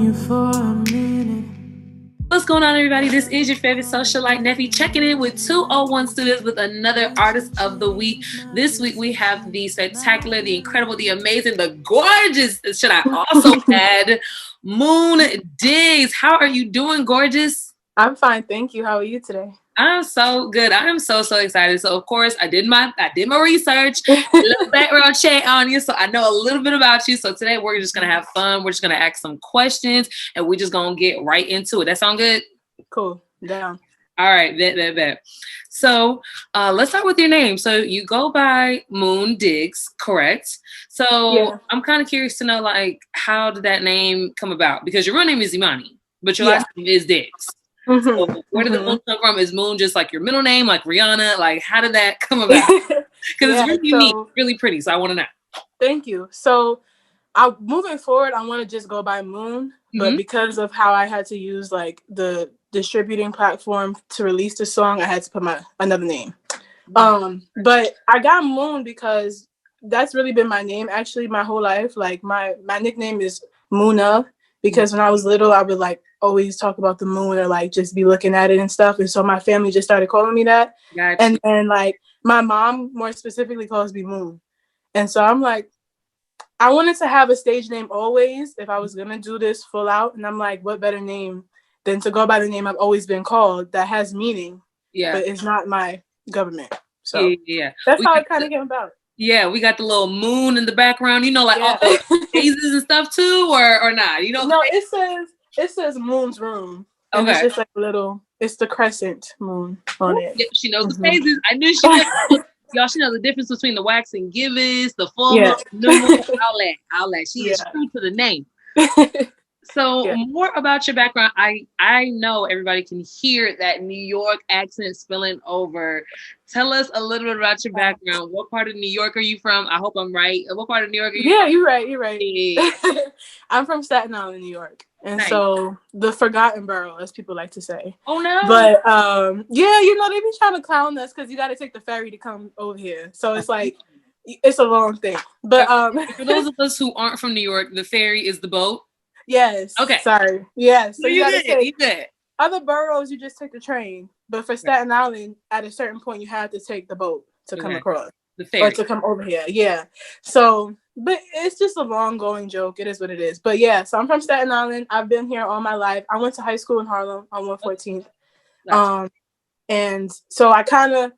you for a minute. What's going on, everybody? This is your favorite socialite, Neffy, checking in with 201 Studios with another Artist of the Week. This week, we have the spectacular, the incredible, the amazing, the gorgeous, should I also add, Moon Diggs. How are you doing, gorgeous? I'm fine, thank you. How are you today? I'm so good. I am so excited. So of course I did my research, a little background check on you, so I know a little bit about you. So today we're just gonna have fun. We're just gonna ask some questions, and we're just gonna get right into it. That sound good? Cool. Down. All right, bet. So let's start with your name. So you go by Moon Diggs, correct? So Yeah. I'm kind of curious to know, like, how did that name come about? Because your real name is Imani, but your last name is Diggs. So where did the Moon come from? Is Moon just like your middle name, like Rihanna? Like, how did that come about? Because it's really unique, really pretty. So I want to know. Thank you. So moving forward, I want to just go by Moon, but because of how I had to use like the distributing platform to release the song, I had to put another name. But I got Moon because that's really been my name actually my whole life. Like my nickname is Moona because when I was little, I would like always talk about the moon or like just be looking at it and stuff. And so my family just started calling me that. Gotcha. And then like my mom more specifically calls me Moon. And so I'm like, I wanted to have a stage name always if I was going to do this full out. And I'm like, what better name than to go by the name I've always been called that has meaning, but it's not my government. So that's how it kind of came about. Yeah, we got the little moon in the background, you know, like all the phases and stuff too, or not? You know? No, it says Moon's Room. And it's just like a little, it's the crescent moon on it. Yep, she knows the phases. I knew she knows. Y'all, she knows the difference between the wax and givers, the full moon, new moon, all that. She is true to the name. So more about your background. I know everybody can hear that New York accent spilling over. Tell us a little bit about your background. What part of New York are you from? I hope I'm right. What part of New York are you from? You're right. Yeah. I'm from Staten Island, New York. And so the forgotten borough, as people like to say. Oh no. But you know, they be trying to clown us because you got to take the ferry to come over here. So it's like, it's a long thing. But for those of us who aren't from New York, the ferry is the boat. Yes. Okay. Sorry. Yes. So you gotta you did. Other boroughs, you just take the train. But for Staten Island, at a certain point, you have to take the boat to come across. The ferry. Or to come over here. Yeah. So, but it's just a long going joke. It is what it is. But yeah, so I'm from Staten Island. I've been here all my life. I went to high school in Harlem on 114th. Gotcha. And so I kind of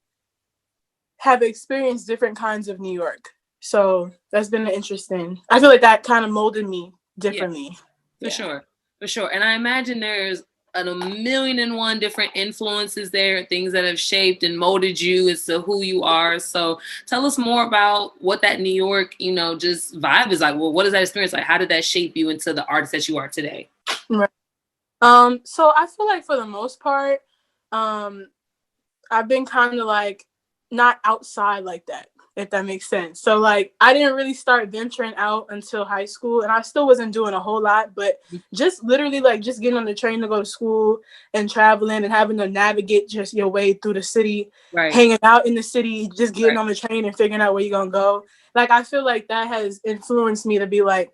have experienced different kinds of New York. So that's been interesting. I feel like that kind of molded me differently. Yeah. For sure. And I imagine there's a million and one different influences there, things that have shaped and molded you as to who you are. So tell us more about what that New York, you know, just vibe is like. Well, what is that experience like? How did that shape you into the artist that you are today? Right. So I feel like for the most part, I've been kind of like not outside like that, if that makes sense. So like I didn't really start venturing out until high school, and I still wasn't doing a whole lot, but just literally like just getting on the train to go to school and traveling and having to navigate just your way through the city, hanging out in the city, just getting on the train and figuring out where you're gonna go. Like I feel like that has influenced me to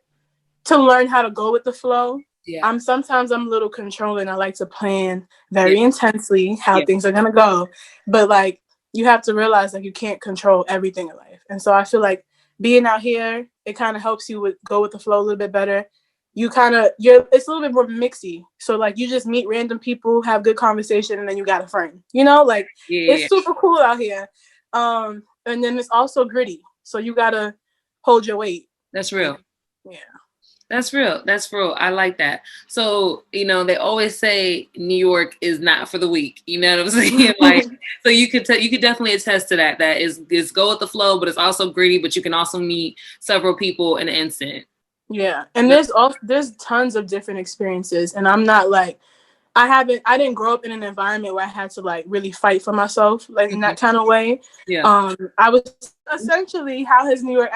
learn how to go with the flow. Yeah. Sometimes I'm a little controlling. I like to plan very intensely how things are gonna go, but like you have to realize like you can't control everything in life. And so I feel like being out here, it kind of helps you go with the flow a little bit better. It's a little bit more mixy. So like you just meet random people, have good conversation, and then you got a friend, you know, like it's super cool out here. And then it's also gritty. So you got to hold your weight. That's real. Yeah. That's real. I like that. So, you know, they always say New York is not for the weak. You know what I'm saying? Like, so you could definitely attest to that. That is go with the flow, but it's also gritty. But you can also meet several people in an instant. Yeah, and there's tons of different experiences, and I'm not like I didn't grow up in an environment where I had to like really fight for myself like in that kind of way. Yeah. I was essentially how has New York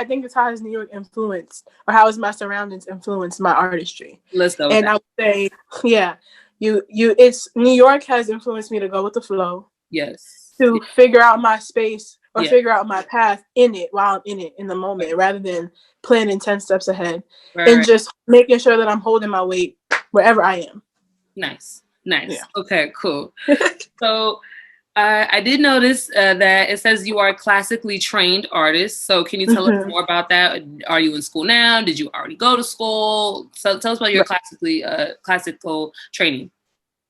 influenced, or how has my surroundings influenced my artistry? Let's go. And I would say, it's New York has influenced me to go with the flow. Yes. To figure out my space or figure out my path in it while I'm in it in the moment, rather than planning 10 steps ahead and just making sure that I'm holding my weight wherever I am. Nice. Yeah. Okay, cool. So I did notice that it says you are a classically trained artist. So can you tell us more about that? Are you in school now? Did you already go to school? So tell us about your classical training.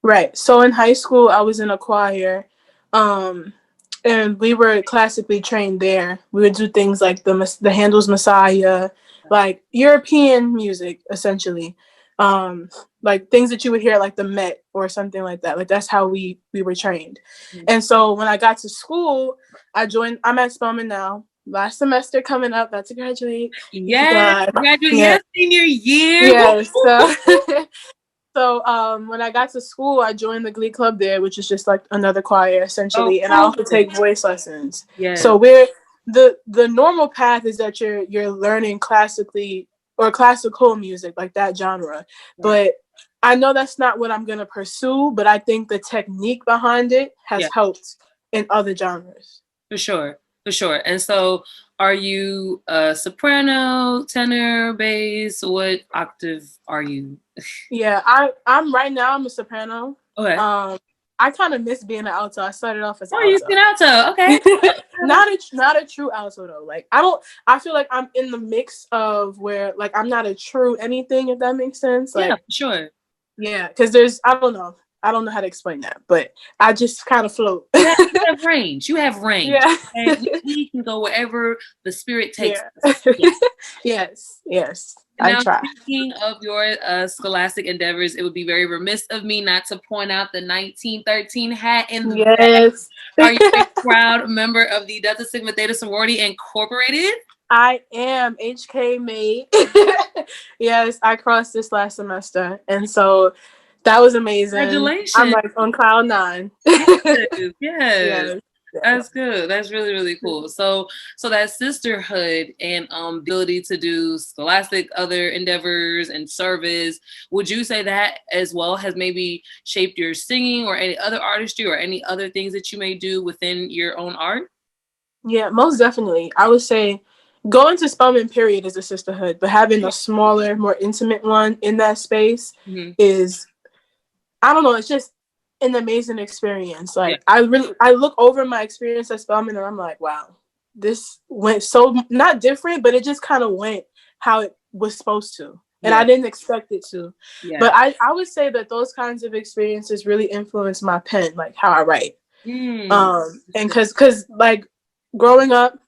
Right. So in high school, I was in a choir, and we were classically trained there. We would do things like the Handel's Messiah, like European music, essentially, like things that you would hear at, like the Met or something like that. Like that's how we were trained. And so when I got to school, I'm at Spelman now. Last semester coming up, about to graduate. Yes, graduate. Yeah. Yes, senior year. Yes. So when I got to school, I joined the Glee Club there, which is just like another choir essentially, and I also take voice lessons. Yes. So the normal path is that you're learning classically or classical music, like that genre. Right. But I know that's not what I'm gonna pursue, but I think the technique behind it has helped in other genres. For sure. And so are you a soprano, tenor, bass? What octave are you? Yeah, I'm right now I'm a soprano. Okay. I kind of miss being an alto. I started off as an alto. You're an alto. Okay. not a true alto though. Like I feel like I'm in the mix of where like I'm not a true anything, if that makes sense. Like, yeah, for sure. Yeah, because I don't know how to explain that, but I just kind of float. You have range. Yeah. And we can go wherever the spirit takes us. Yes. Now, I try. Speaking of your scholastic endeavors, it would be very remiss of me not to point out the 1913 hat in the back. Are you a proud member of the Delta Sigma Theta Sorority Incorporated? I am HK mate. Yes, I crossed this last semester, and so that was amazing. Congratulations! I'm like on cloud 9. Yes. That's good. That's really, really cool. So that sisterhood and ability to do scholastic other endeavors and service, would you say that as well has maybe shaped your singing or any other artistry or any other things that you may do within your own art? Yeah, most definitely. I would say going to Spelman period is a sisterhood, but having a smaller, more intimate one in that space is, I don't know, it's just an amazing experience. Like I look over my experience at Spelman and I'm like, wow, this went so not different, but it just kind of went how it was supposed to. And I didn't expect it to. But I would say that those kinds of experiences really influence my pen, like how I write. And because like growing up,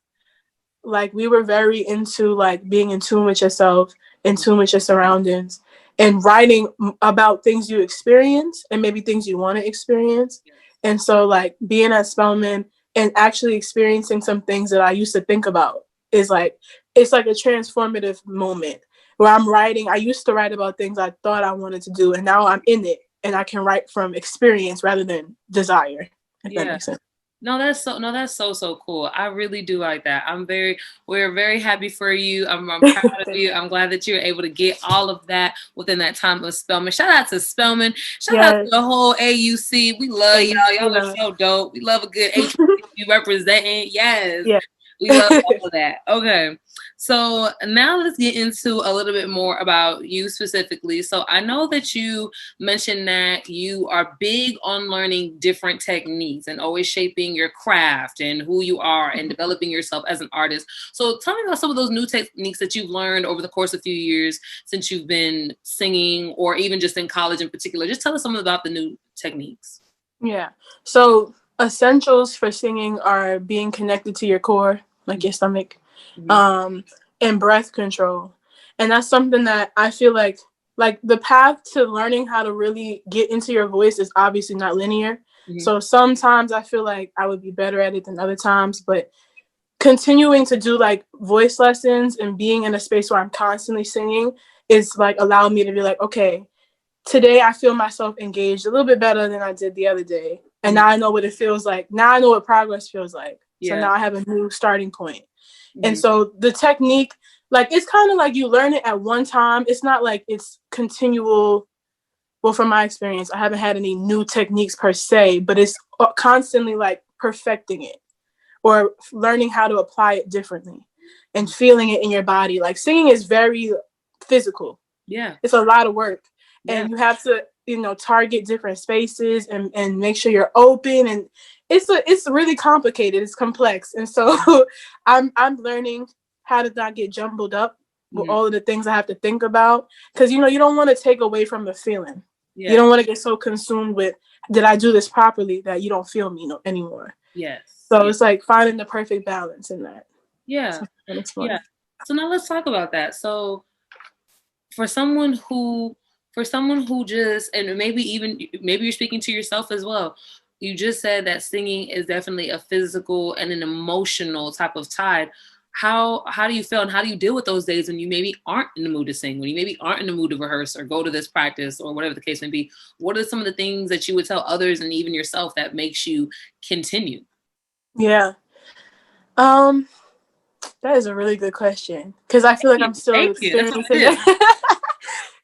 like we were very into like being in tune with yourself, in tune with your surroundings, and writing about things you experience and maybe things you want to experience. And so like being at Spelman and actually experiencing some things that I used to think about is like, it's like a transformative moment where I'm writing. I used to write about things I thought I wanted to do, and now I'm in it and I can write from experience rather than desire, if that makes sense. No, that's so cool. I really do like that. We're very happy for you. I'm proud of you. I'm glad that you're able to get all of that within that time of Spelman. Shout out to Spelman. Shout out to the whole AUC. We love y'all. Y'all are so dope. We love a good HBCU representing. Yes. Yeah. We love all of that. Okay. So now let's get into a little bit more about you specifically. So I know that you mentioned that you are big on learning different techniques and always shaping your craft and who you are and developing yourself as an artist. So tell me about some of those new techniques that you've learned over the course of a few years since you've been singing, or even just in college in particular. Just tell us something about the new techniques. Yeah. So essentials for singing are being connected to your core, like your stomach, and breath control. And that's something that I feel like the path to learning how to really get into your voice is obviously not linear. So sometimes I feel like I would be better at it than other times, but continuing to do like voice lessons and being in a space where I'm constantly singing is like allowed me to be like, okay, today I feel myself engaged a little bit better than I did the other day. And now I know what it feels like. Now I know what progress feels like. So now I have a new starting point. And so the technique, like, it's kind of like you learn it at one time. It's not like it's continual. Well, from my experience, I haven't had any new techniques per se, but it's constantly like perfecting it or learning how to apply it differently and feeling it in your body. Like singing is very physical. Yeah. It's a lot of work. and you have to, target different spaces and make sure you're open, and it's really complicated. It's complex. And so I'm learning how to not get jumbled up with all of the things I have to think about, because you don't want to take away from the feeling. You don't want to get so consumed with, did I do this properly, that you don't feel me anymore. So it's like finding the perfect balance in that. So now let's talk about that. So for someone who just, and maybe you're speaking to yourself as well, you just said that singing is definitely a physical and an emotional type of tide. How do you feel, and how do you deal with those days when you maybe aren't in the mood to sing, when you maybe aren't in the mood to rehearse or go to this practice or whatever the case may be? What are some of the things that you would tell others and even yourself that makes you continue? That is a really good question, because I feel like I'm still experiencing it.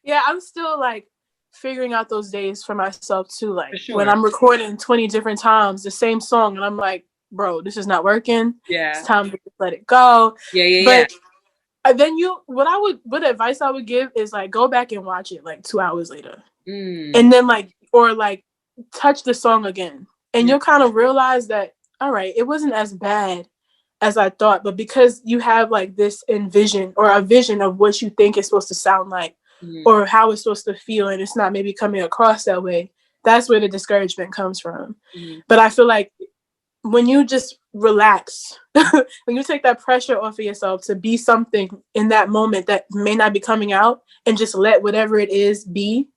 Yeah, I'm still like figuring out those days for myself too. Like when I'm recording 20 different times the same song, and I'm like, bro, this is not working. It's time to just let it go. But then what advice I would give is like, go back and watch it like 2 hours later, and then like touch the song again, and you'll kind of realize that, all right, it wasn't as bad as I thought, but because you have like this a vision of what you think it's supposed to sound like, or how it's supposed to feel, and it's not maybe coming across that way, that's where the discouragement comes from. But I feel like when you just relax, when you take that pressure off of yourself to be something in that moment that may not be coming out, and just let whatever it is be,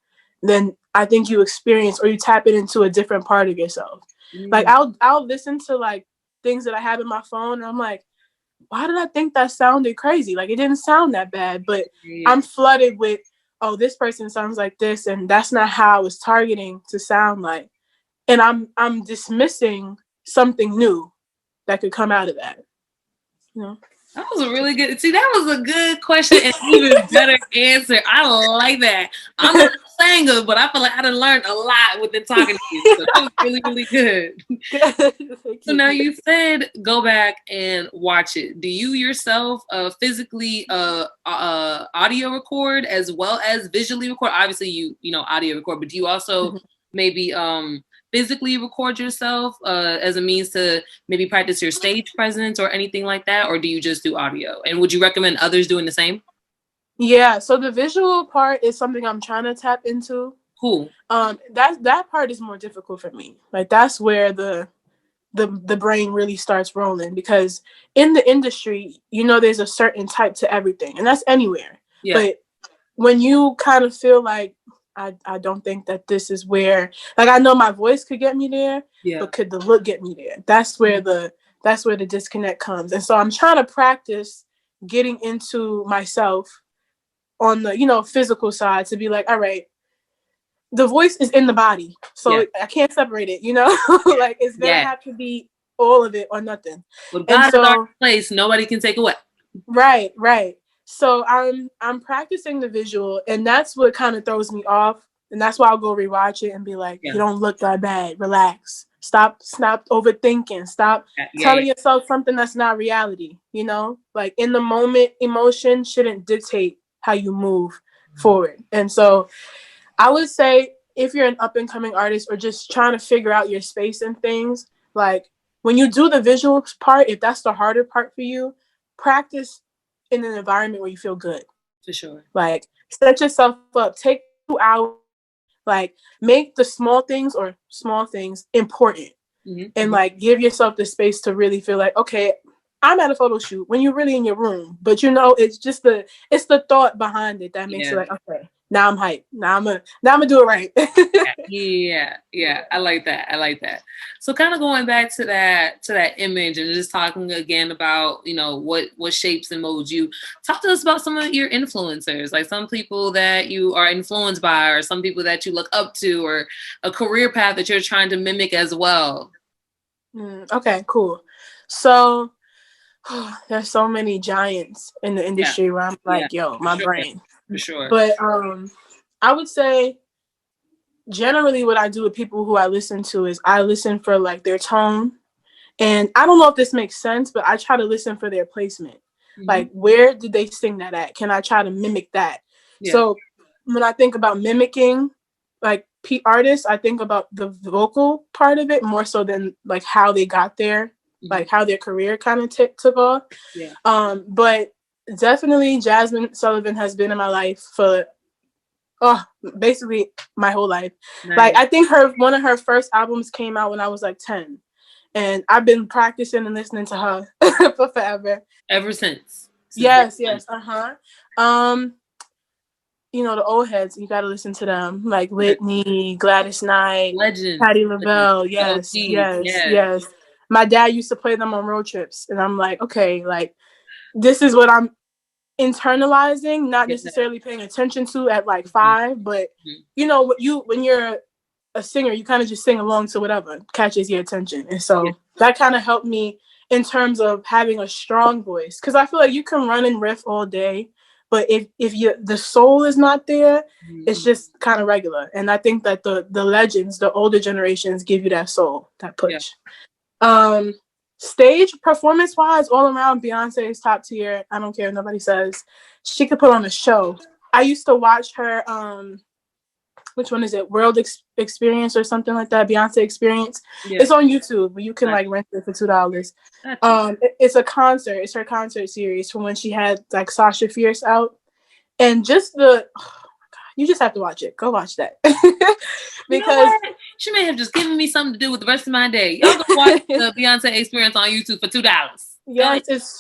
then I think you experience, or you tap it into a different part of yourself. Like I'll listen to like things that I have in my phone, and I'm like, why did I think that sounded crazy? Like, it didn't sound that bad, but I'm flooded with, oh, this person sounds like this, and that's not how I was targeting to sound like. And I'm dismissing something new that could come out of that. That was a really good, that was a good question and even better answer. I like that. I'm not a singer, but I feel like I done learned a lot within talking to you. So that was really, really good. So now you said go back and watch it. Do you yourself physically audio record as well as visually record? Obviously you audio record, but do you also maybe physically record yourself as a means to maybe practice your stage presence or anything like that? Or do you just do audio? And would you recommend others doing the same? Yeah, so the visual part is something I'm trying to tap into. Cool. That part is more difficult for me. Like, that's where the brain really starts rolling, because in the industry, there's a certain type to everything, and that's anywhere. But when you kind of feel like, I don't think that this is where, like, I know my voice could get me there, but could the look get me there? That's where the disconnect comes. And so I'm trying to practice getting into myself on the, physical side, to be like, all right, the voice is in the body, so I can't separate it, like, it's gonna have to be all of it or nothing. Well, God is our place, nobody can take away. Right. So I'm practicing the visual, and that's what kind of throws me off. And that's why I'll go rewatch it and be like, you don't look that bad. Relax. Stop overthinking. Stop telling yourself something that's not reality. Like, in the moment, emotion shouldn't dictate how you move forward. And so I would say, if you're an up and coming artist or just trying to figure out your space and things, like, when you do the visual part, if that's the harder part for you, practice in an environment where you feel good. For sure. Like, set yourself up, take 2 hours, like, make the small things important, and like, give yourself the space to really feel like, okay, I'm at a photo shoot, when you're really in your room, but it's just it's the thought behind it that makes it like, okay, now I'm hyped. Now I'm gonna do it right. Yeah. I like that. So kind of going back to that image and just talking again about, what shapes and molds you. Talk to us about some of your influencers, like some people that you are influenced by, or some people that you look up to, or a career path that you're trying to mimic as well. Okay, cool. So there's so many giants in the industry where I'm like, yo, my brain. For sure. But I would say generally what I do with people who I listen to is I listen for like their tone. And I don't know if this makes sense, but I try to listen for their placement. Like, where did they sing that at? Can I try to mimic that? So when I think about mimicking like artists, I think about the vocal part of it more so than like how they got there, like how their career kind of took off. Yeah. But definitely Jasmine Sullivan has been in my life for basically my whole life. Nice. Like I think one of her first albums came out when I was like 10. And I've been practicing and listening to her for forever. Ever since. Yes. You know, the old heads, you gotta listen to them. Like Whitney, Gladys Knight, Legend. Patti LaBelle. Yes. My dad used to play them on road trips. And I'm like, okay, like this is what I'm internalizing, not necessarily paying attention to at like 5, but you know, when you're a singer, you kind of just sing along to whatever catches your attention. And so that kind of helped me in terms of having a strong voice. Because I feel like you can run and riff all day, but if the soul is not there, it's just kind of regular. And I think that the legends, the older generations, give you that soul, that push. Stage performance wise, all around, Beyonce is top tier. I don't care if nobody says. She could put on a show. I used to watch her which one is it? World Experience or something like that. Beyonce Experience. Yeah. It's on YouTube, but you can like rent it for $2. It's a concert. It's her concert series from when she had like Sasha Fierce out, and just you just have to watch it. Go watch that. Because she may have just given me something to do with the rest of my day. Y'all go watch the Beyonce Experience on YouTube for $2. Yes, it's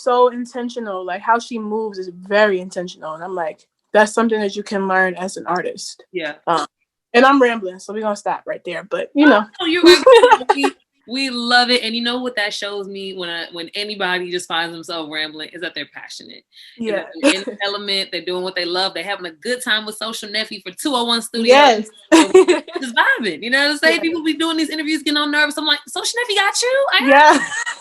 so intentional. Like how she moves is very intentional, and I'm like, that's something that you can learn as an artist. Yeah. And I'm rambling, so we're going to stop right there. But, you know. Oh, you're right. We love it. And you know what that shows me when anybody just finds themselves rambling is that they're passionate. Yeah. In the element, they're doing what they love. They're having a good time with Social Neffy for 201 Studios. Yes. Just vibing. You know what I'm saying? Yeah. People be doing these interviews, getting on nervous. I'm like, Social Neffy got you?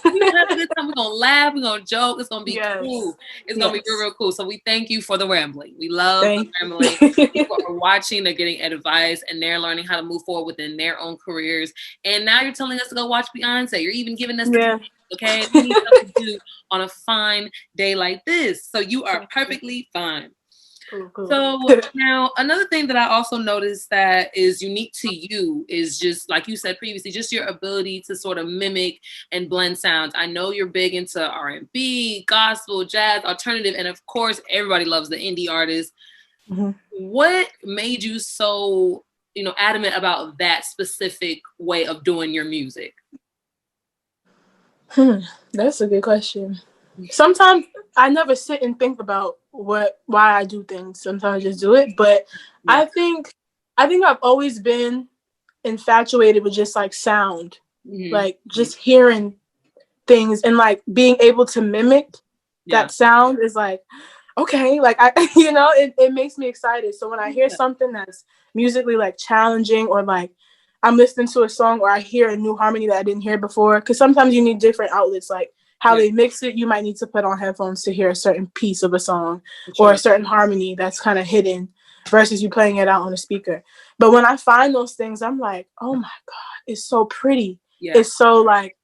We're going to have a good time. We're going to laugh. We're going to joke. It's going to be cool. It's going to be real, real cool. So we thank you for the rambling. We love the rambling. People are watching. They're getting advice, and they're learning how to move forward within their own careers. And now you're telling us to go watch Beyonce. You're even giving us okay? We need something to do on a fine day like this. So you are perfectly fine. Cool. So now another thing that I also noticed that is unique to you is just like you said previously, just your ability to sort of mimic and blend sounds. I know you're big into R&B, gospel, jazz, alternative, and of course everybody loves the indie artists. What made you so adamant about that specific way of doing your music? That's a good question. Sometimes I never sit and think about why I do things. Sometimes I just do it. But I think I've always been infatuated with just like sound, like just hearing things and like being able to mimic that sound is like, okay, like it makes me excited. So when I hear something that's musically like challenging, or like I'm listening to a song, or I hear a new harmony that I didn't hear before, because sometimes you need different outlets, like how they mix it. You might need to put on headphones to hear a certain piece of a song or a certain harmony that's kind of hidden versus you playing it out on a speaker. But when I find those things, I'm like, oh my God, it's so pretty. It's so like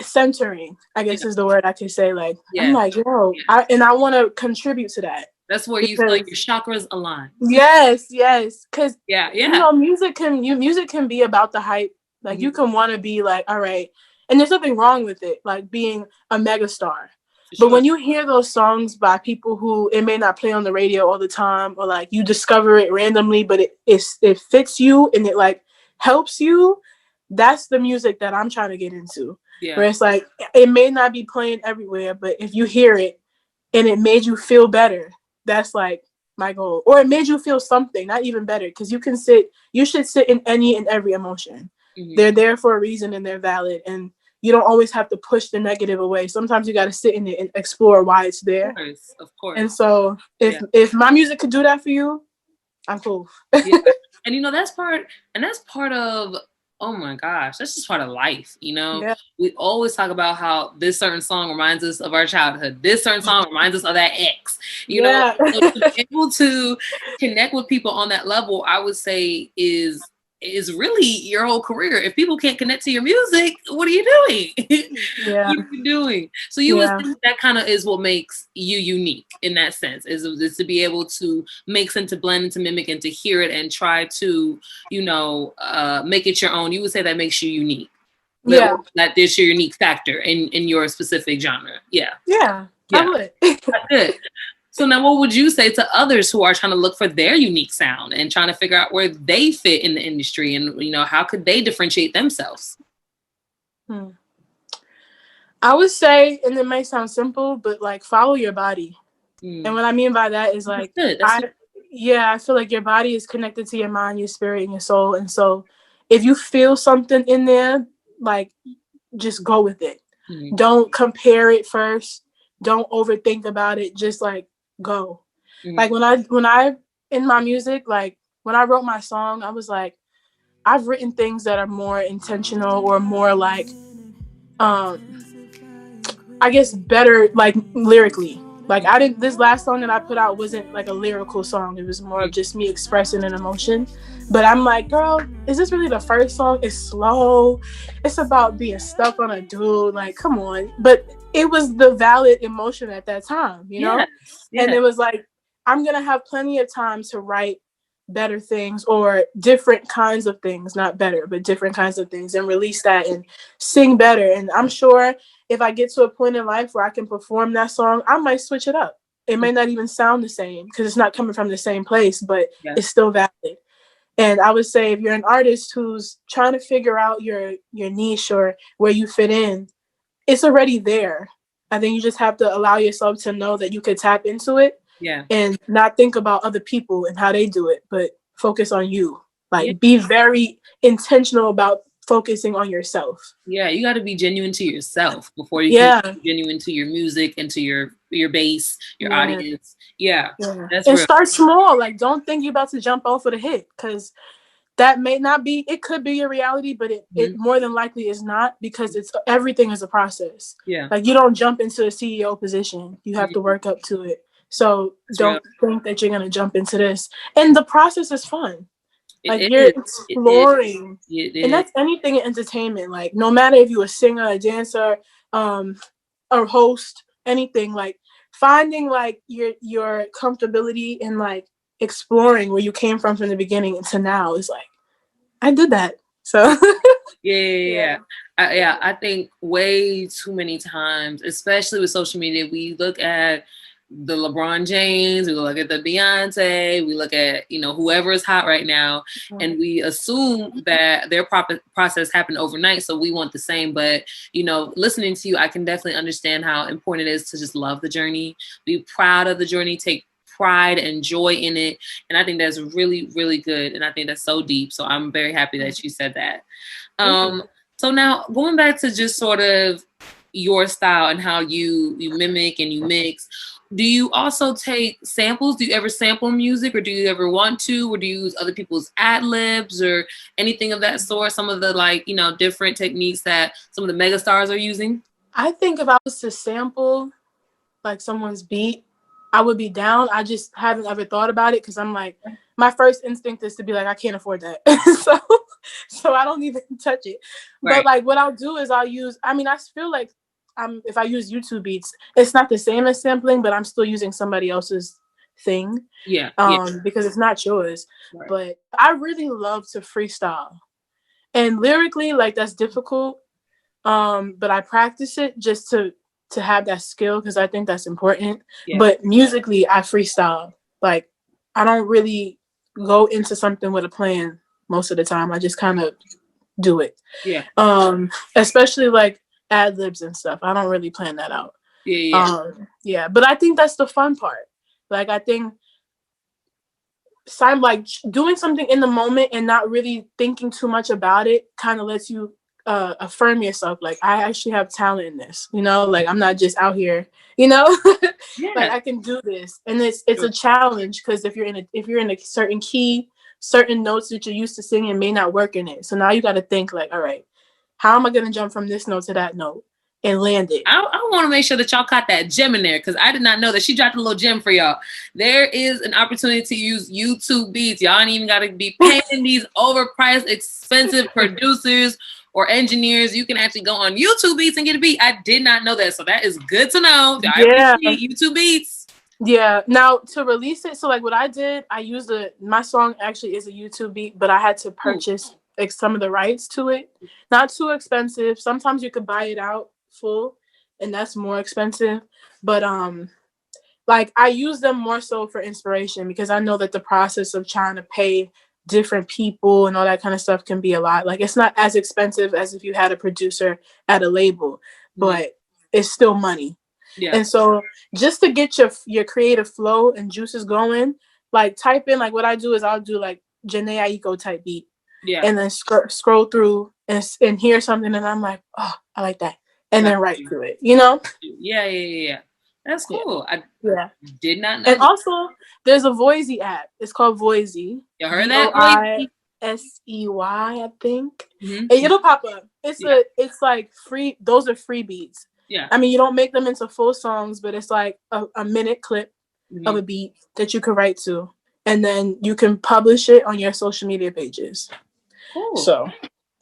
centering, I guess is the word I could say. Like, I'm like, yo, I want to contribute to that. That's where you feel like your chakras align. Yes. Because music can be about the hype. Like you can want to be like, all right. And there's nothing wrong with it, like being a megastar. But when you hear those songs by people who it may not play on the radio all the time, or like you discover it randomly, but it fits you and it like helps you, that's the music that I'm trying to get into. Where it's like, it may not be playing everywhere, but if you hear it and it made you feel better, that's like my goal. Or it made you feel something, not even better, because you should sit in any and every emotion. They're there for a reason and they're valid. And you don't always have to push the negative away. Sometimes you got to sit in it and explore why it's there. Of course. And so if my music could do that for you, I'm cool. And that's part of, oh my gosh, that's just part of life. We always talk about how this certain song reminds us of our childhood. This certain song reminds us of that ex. So to be able to connect with people on that level, I would say is is really your whole career. If people can't connect to your music, what are you doing? Yeah. What are you doing? So you would think that kind of is what makes you unique in that sense, is to be able to mix and to blend and to mimic and to hear it and try to, make it your own. You would say that makes you unique. That there's your unique factor in your specific genre. Yeah. I would. That's good. So now what would you say to others who are trying to look for their unique sound and trying to figure out where they fit in the industry and, how could they differentiate themselves? I would say, and it may sound simple, but like follow your body. And what I mean by that is like, I feel like your body is connected to your mind, your spirit, and your soul. And so if you feel something in there, like just go with it. Don't compare it first. Don't overthink about it. Just like go. Like when I in my music, like when I wrote my song, I was like, I've written things that are more intentional or more like I guess better like lyrically. Like this last song that I put out wasn't like a lyrical song. It was more of just me expressing an emotion. But I'm like, girl, is this really the first song? It's slow. It's about being stuck on a dude. Like, come on. But it was the valid emotion at that time, you know? Yeah. And it was like, I'm going to have plenty of time to write better things or different kinds of things, not better, but different kinds of things, and release that and sing better. And I'm sure if I get to a point in life where I can perform that song, I might switch it up. It may not even sound the same because it's not coming from the same place, but it's still valid. And I would say if you're an artist who's trying to figure out your niche or where you fit in, it's already there. I think you just have to allow yourself to know that you could tap into it. Yeah. And not think about other people and how they do it, but focus on you. Like be very intentional about focusing on yourself. Yeah, you got to be genuine to yourself before you can be genuine to your music and to your base, your audience. Yeah. That's and real. Start small. Like don't think you're about to jump off with a hit because that may not be, it could be your reality, but it more than likely is not because everything is a process. Yeah. Like you don't jump into a CEO position. You have to work up to it. So don't think that you're going to jump into this. And the process is fun. Like you're exploring. And that's anything in entertainment. Like no matter if you're a singer, a dancer, a host, anything, like finding like your comfortability in like exploring where you came from the beginning into now is like, I did that. So I think way too many times, especially with social media, we look at the LeBron James, we look at the Beyonce, we look at, whoever is hot right now, and we assume that their process happened overnight, so we want the same. But, listening to you, I can definitely understand how important it is to just love the journey, be proud of the journey, take pride and joy in it. And I think that's really, really good. And I think that's so deep. So I'm very happy that you said that. So now going back to just sort of your style and how you mimic and you mix, do you also take samples? Do you ever sample music, or do you ever want to, or do you use other people's ad-libs or anything of that sort? Some of the different techniques that some of the mega stars are using? I think if I was to sample like someone's beat, I would be down. I just haven't ever thought about it because I'm like, my first instinct is to be like, I can't afford that. so I don't even touch it. Right. But like what I'll do is I feel like if I use YouTube beats, it's not the same as sampling, but I'm still using somebody else's thing. Because it's not yours. Right. But I really love to freestyle. And lyrically, like that's difficult. But I practice it just to have that skill because I think that's important. Yeah. But musically, I freestyle. Like I don't really go into something with a plan most of the time. I just kind of do it. Yeah. Especially like ad-libs and stuff. I don't really plan that out. But I think that's the fun part. Like I think like doing something in the moment and not really thinking too much about it kind of lets you affirm yourself. Like I actually have talent in this, like I'm not just out here, like I can do this. And it's a challenge because if you're in a certain key, certain notes that you're used to singing may not work in it. So now you got to think like, all right, how am I going to jump from this note to that note? and landed. I want to make sure that y'all caught that gem in there, because I did not know that she dropped a little gem for y'all. There is an opportunity to use YouTube beats. Y'all ain't even got to be paying these overpriced, expensive producers or engineers. You can actually go on YouTube Beats and get a beat. I did not know that, so that is good to know. Yeah, YouTube Beats. Yeah. Now to release it, so like what I did, I used my song actually is a YouTube beat, but I had to purchase like some of the rights to it. Not too expensive. Sometimes you could buy it out full, and that's more expensive. But like I use them more so for inspiration, because I know that the process of trying to pay different people and all that kind of stuff can be a lot. Like it's not as expensive as if you had a producer at a label, but it's still money. Yeah. And so just to get your creative flow and juices going, like type in, like what I do is I'll do like Janae Aiko type beat. Yeah. And then scroll through and hear something, and I'm like, oh, I like that. And then write through it, you know? Yeah. That's cool. I did not know. And also, there's a Voisey app. It's called Voisey. You heard that? Voisey, I think. Mm-hmm. And it'll pop up. It's like free. Those are free beats. Yeah. I mean, you don't make them into full songs, but it's like a minute clip of a beat that you can write to. And then you can publish it on your social media pages. Cool. So,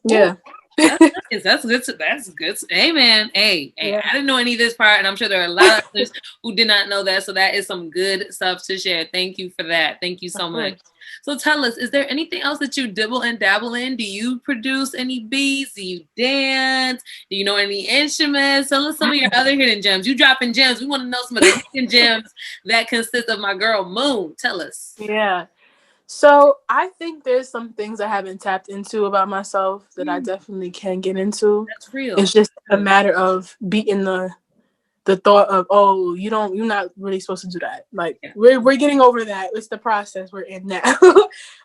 yeah. That's good. That's good. Hey, man. Hey, I didn't know any of this part, and I'm sure there are a lot of others who did not know that. So that is some good stuff to share. Thank you for that. Thank you so much. So tell us, is there anything else that you dibble and dabble in? Do you produce any beats? Do you dance? Do you know any instruments? Tell us some of your other hidden gems. You dropping gems. We want to know some of the hidden gems that consist of my girl Moon. Tell us. Yeah. So I think there's some things I haven't tapped into about myself that I definitely can get into. That's real. It's just a matter of beating the thought of, oh, you're not really supposed to do that. Like we're getting over that. It's the process we're in now.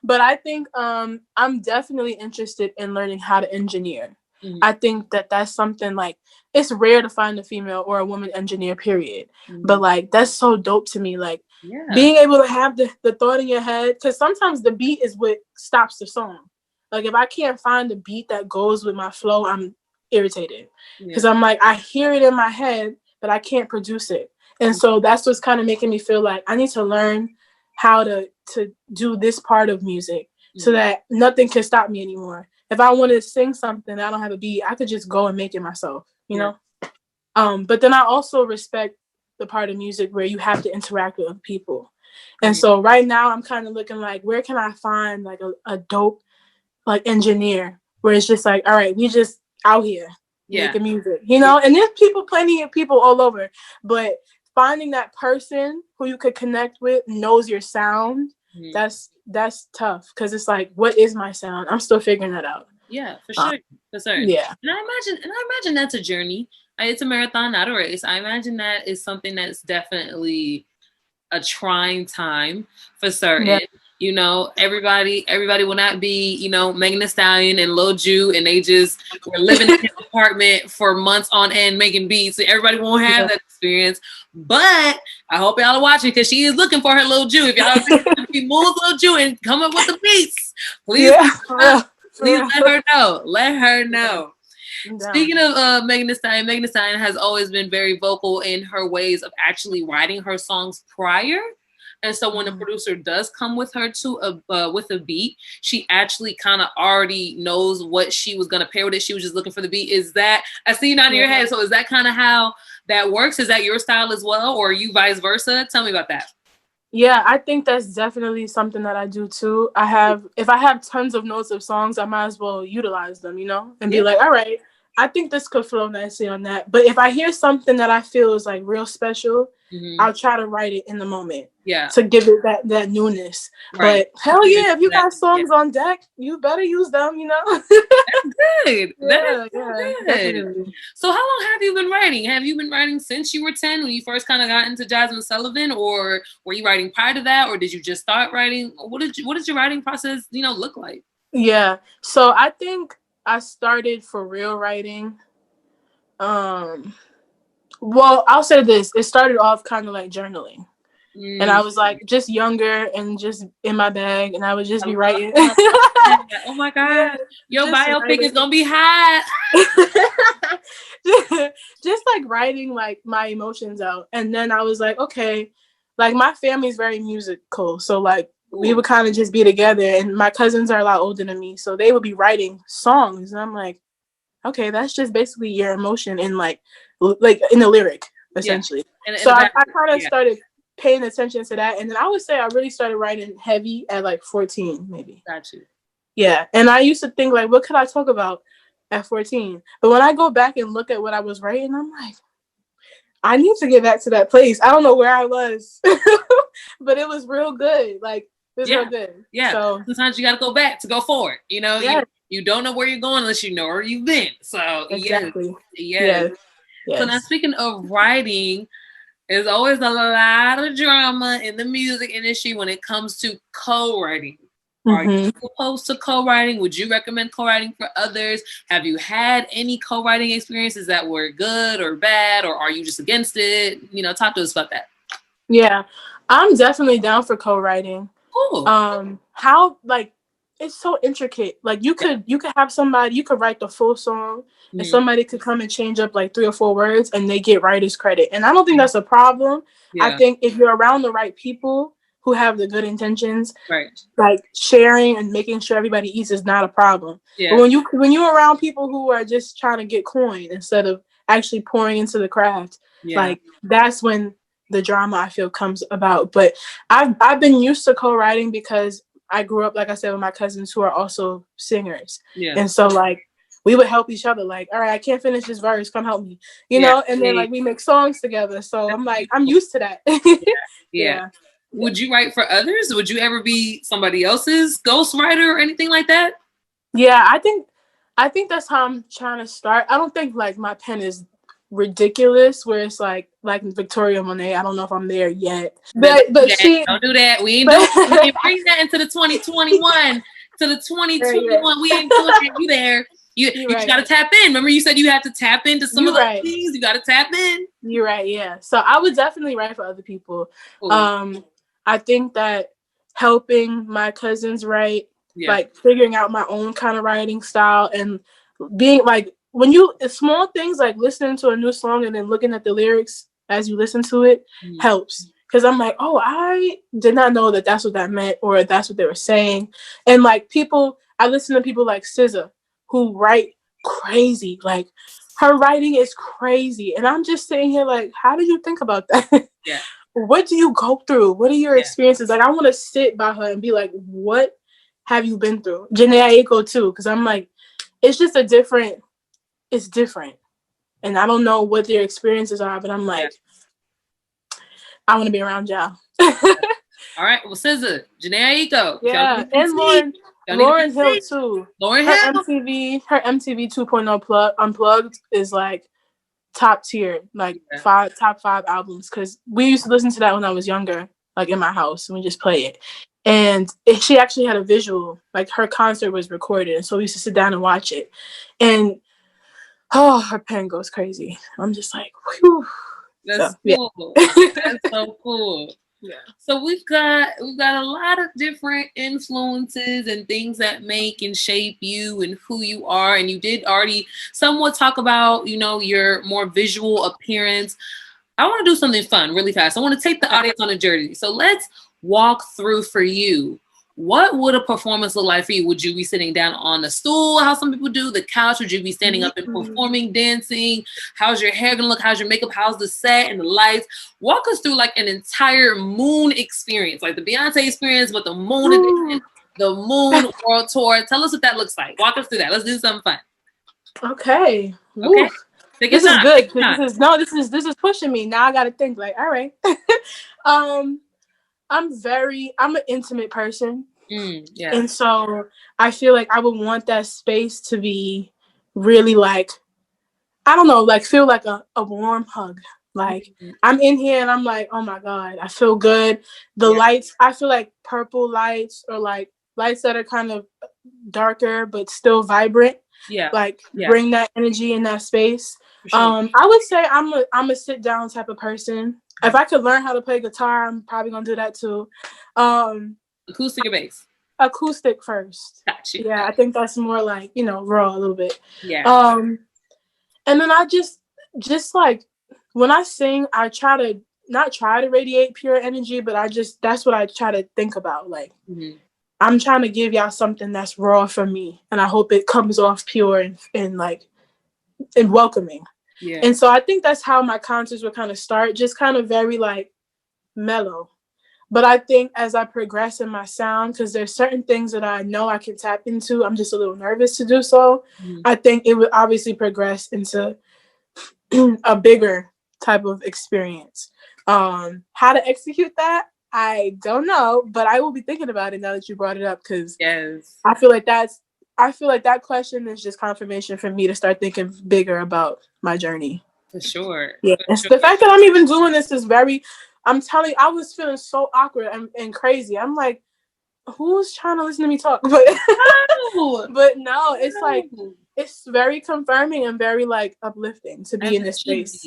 But I think I'm definitely interested in learning how to engineer. Mm-hmm. I think that's something like it's rare to find a female or a woman engineer, period. Mm-hmm. But like that's so dope to me. Like being able to have the thought in your head, because sometimes the beat is what stops the song. Like if I can't find a beat that goes with my flow, I'm irritated, because I'm like, I hear it in my head, but I can't produce it. And so that's what's kind of making me feel like I need to learn how to do this part of music so that nothing can stop me anymore. If I want to sing something, I don't have a beat, I could just go and make it myself, you know? But then I also respect the part of music where you have to interact with people. And so right now I'm kind of looking like, where can I find like a dope like engineer where it's just like, all right, we just out here making music, you know? And there's plenty of people all over, but finding that person who you could connect with, knows your sound, that's tough, because it's like, what is my sound? I'm still figuring that out. Yeah, for sure. For sure. Yeah. And I imagine that's a journey. It's a marathon, not a race. I imagine that is something that's definitely a trying time for certain. Yeah. You know, everybody will not be, you know, Megan Thee Stallion and Lil Ju, and they just were living in an apartment for months on end making beats. Everybody won't have that experience. But I hope y'all are watching, because she is looking for her Lil Ju. If y'all move Lil Ju and come up with the beats, please, please let her know. Let her know. Speaking of Megan Thee Stallion has always been very vocal in her ways of actually writing her songs prior. And so when a producer does come with her to with a beat, she actually kind of already knows what she was going to pair with it. She was just looking for the beat. Is that, I see you nodding your head. So is that kind of how that works? Is that your style as well? Or are you vice versa? Tell me about that. Yeah, I think that's definitely something that I do too. If I have tons of notes of songs, I might as well utilize them, you know, and be like, all right, I think this could flow nicely on that. But if I hear something that I feel is like real special, I'll try to write it in the moment. Yeah. To give it that newness. Right. But hell yeah, if you got songs on deck, you better use them, you know? That's good. That is good. Definitely. So how long have you been writing? Have you been writing since you were 10 when you first kind of got into Jasmine Sullivan, or were you writing prior to that, or did you just start writing? What did your writing process, you know, look like? Yeah. So I think I started for real writing. Well, I'll say this. It started off kind of like journaling. And I was like just younger and just in my bag, and I would just be writing. Oh my God. Your biopic writing. is gonna be hot. Just like writing like my emotions out. And then I was like, okay, like my family's very musical. So like we would kind of just be together, and my cousins are a lot older than me. So they would be writing songs. And I'm like, okay, that's just basically your emotion in like in the lyric, essentially. Yeah. So I kind of started paying attention to that. And then I would say I really started writing heavy at like 14, maybe. Got you. Yeah. And I used to think like, what could I talk about at 14? But when I go back and look at what I was writing, I'm like, I need to get back to that place. I don't know where I was, but it was real good. Like, it was real good. Yeah. So sometimes you got to go back to go forward. You know, you don't know where you're going unless you know where you've been. So exactly. Yes. So now speaking of writing, there's always a lot of drama in the music industry when it comes to co-writing. Are you opposed to co-writing? Would you recommend co-writing for others? Have you had any co-writing experiences that were good or bad, or are you just against it? You know, talk to us about that. Yeah, I'm definitely down for co-writing. Cool. How like it's so intricate. Like you could have somebody, you could write the full song, and somebody could come and change up like 3 or 4 words, and they get writer's credit. And I don't think that's a problem. I think if you're around the right people who have the good intentions, like sharing and making sure everybody eats is not a problem. But when you're around people who are just trying to get coin instead of actually pouring into the craft, like that's when the drama I feel comes about. But I've been used to co-writing because I grew up, like I said, with my cousins who are also singers. And so like we would help each other, like, all right, I can't finish this verse, come help me, you know, and then like we make songs together. So I'm like, I'm used to that. Yeah. Would you write for others? Would you ever be somebody else's ghostwriter or anything like that? Yeah, I think that's how I'm trying to start. I don't think like my pen is ridiculous where it's like Victoria Monet. I don't know if I'm there yet. But she don't do that. We ain't bring that into the 2021. To the 2021. We ain't doing that. You there. You gotta tap in. Remember you said you have to tap into some of those things. You gotta tap in. You're right, yeah. So I would definitely write for other people. Cool. I think that helping my cousins write, like figuring out my own kind of writing style, and being like when small things like listening to a new song and then looking at the lyrics as you listen to it helps. Because I'm like, oh, I did not know that that's what that meant, or that's what they were saying. And like I listen to people like SZA who write crazy. Like her writing is crazy. And I'm just sitting here like, how did you think about that? Yeah. What do you go through? What are your experiences? Like I want to sit by her and be like, what have you been through? Janae Aiko too. Because I'm like, it's just it's different. And I don't know what their experiences are, but I'm like, I want to be around y'all. All right. Well, SZA, Janae Aiko. Yeah. And Lauryn Hill too. Lauryn Hill. Her MTV 2.0 Unplugged is like top tier, like top 5 albums. Because we used to listen to that when I was younger, like in my house, and we just play it. And she actually had a visual, like her concert was recorded, and so we used to sit down and watch it. And her pen goes crazy. I'm just like, whew. That's cool. That's so cool. Yeah. So we've got a lot of different influences and things that make and shape you and who you are. And you did already somewhat talk about, you know, your more visual appearance. I want to do something fun really fast. I want to take the audience on a journey. So let's walk through for you. What would a performance look like for you? Would you be sitting down on the stool, how some people do, the couch? Would you be standing up and performing, dancing? How's your hair gonna look? How's your makeup? How's the set and the lights? Walk us through like an entire moon experience, like the Beyonce experience, but the moon edition, the moon world tour. Tell us what that looks like. Walk us through that. Let's do something fun. Okay. This is good. This is pushing me. Now I gotta think like, all right. I'm an intimate person. And so I feel like I would want that space to be really like, I don't know, like feel like a warm hug. Like I'm in here and I'm like, oh my God, I feel good. The lights, I feel like purple lights or like lights that are kind of darker but still vibrant. Bring that energy in that space. Sure. I would say I'm a sit down type of person. If I could learn how to play guitar, I'm probably gonna do that too. Acoustic or bass? acoustic first. Got you. Yeah, I think that's more like, you know, raw a little bit. Yeah. And then I just like when I sing, I try to not try to radiate pure energy, but that's what I try to think about. Like, I'm trying to give y'all something that's raw for me, and I hope it comes off pure and like and welcoming. Yeah. And so I think that's how my concerts would kind of start, just kind of very like mellow. But I think as I progress in my sound, because there's certain things that I know I can tap into, I'm just a little nervous to do so. I think it would obviously progress into a bigger type of experience. How to execute that, I don't know, but I will be thinking about it now that you brought it up, because I feel like that question is just confirmation for me to start thinking bigger about my journey. For sure. Yeah. For sure. The fact that I'm even doing this is I'm telling you, I was feeling so awkward and crazy. I'm like, who's trying to listen to me talk? But no, it's like, it's very confirming and very like uplifting to be in this space.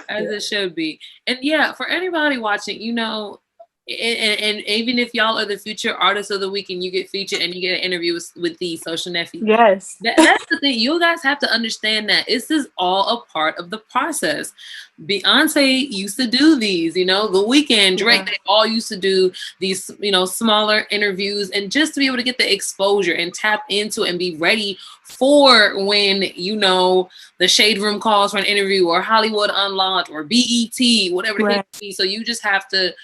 As it should be. And yeah, for anybody watching, you know, and even if y'all are the future artists of the week and you get featured and you get an interview with the Social Neffy. Yes. That's the thing. You guys have to understand that this is all a part of the process. Beyonce used to do these, you know, The Weeknd, Drake, they all used to do these, you know, smaller interviews, and just to be able to get the exposure and tap into and be ready for when, you know, the Shade Room calls for an interview, or Hollywood Unlocked, or BET, whatever the case be. So you just have to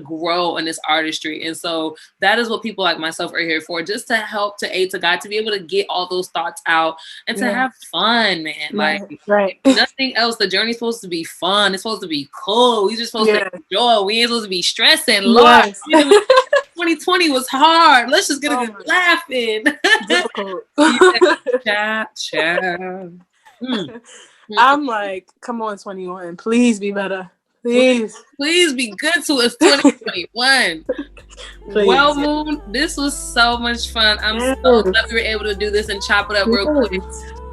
grow in this artistry. And so that is what people like myself are here for, just to help, to aid, to guide, to be able to get all those thoughts out and to have fun, man. Like nothing else. The journey's supposed to be fun. It's supposed to be cool. We just supposed to enjoy. We ain't supposed to be stressing. Lord, 2020 was hard. Let's just get a good laughing. Difficult. I'm like, come on, 21. Please be better. Please be good to us, 2021. Well, Moon, this was so much fun. I'm so glad we were able to do this and chop it up real quick.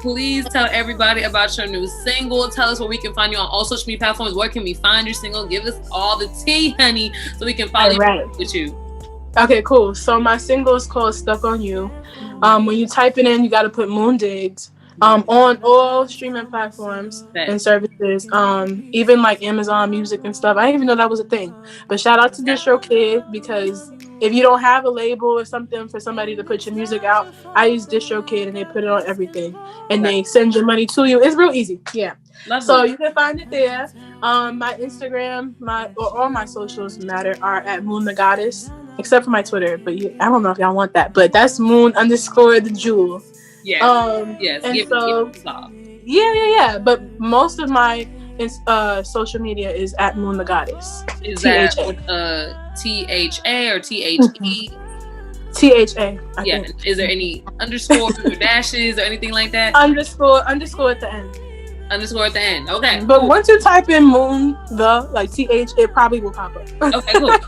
Please tell everybody about your new single. Tell us where we can find you on all social media platforms. Where can we find your single? Give us all the tea, honey, so we can follow you with you. Okay, cool. So my single is called Stuck on You. When you type it in, you got to put Moon Digs. On all streaming platforms and services, even like Amazon Music and stuff. I didn't even know that was a thing. But shout out to DistroKid, because if you don't have a label or something for somebody to put your music out, I use DistroKid and they put it on everything and they send your money to you. It's real easy. Yeah. So you can find it there. My Instagram, all my socials matter are at Moon the Goddess, except for my Twitter. But I don't know if y'all want that. But that's Moon_the Jewel. Yeah. Yes. And yeah. But most of my social media is at Moon the Goddess. Is that THA or THE? THA. Yeah. Think. Is there any underscores or dashes or anything like that? Underscore at the end. Underscore at the end. Okay. But once you type in Moon the TH, it probably will pop up. Okay, cool.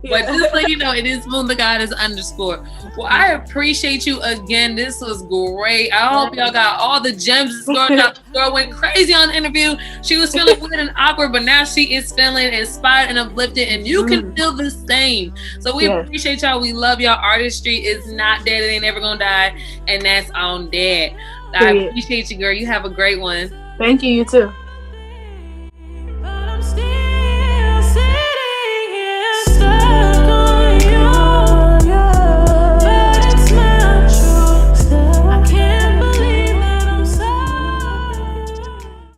But just so you know, it is Moon the Goddess _. Well, I appreciate you again. This was great. I hope y'all got all the gems. This girl went crazy on the interview. She was feeling weird and awkward, but now she is feeling inspired and uplifted, and you can feel the same. So we appreciate y'all. We love y'all. Artistry is not dead. It ain't never gonna die, and that's on dead. I appreciate you, girl. You have a great one. Thank you. You too.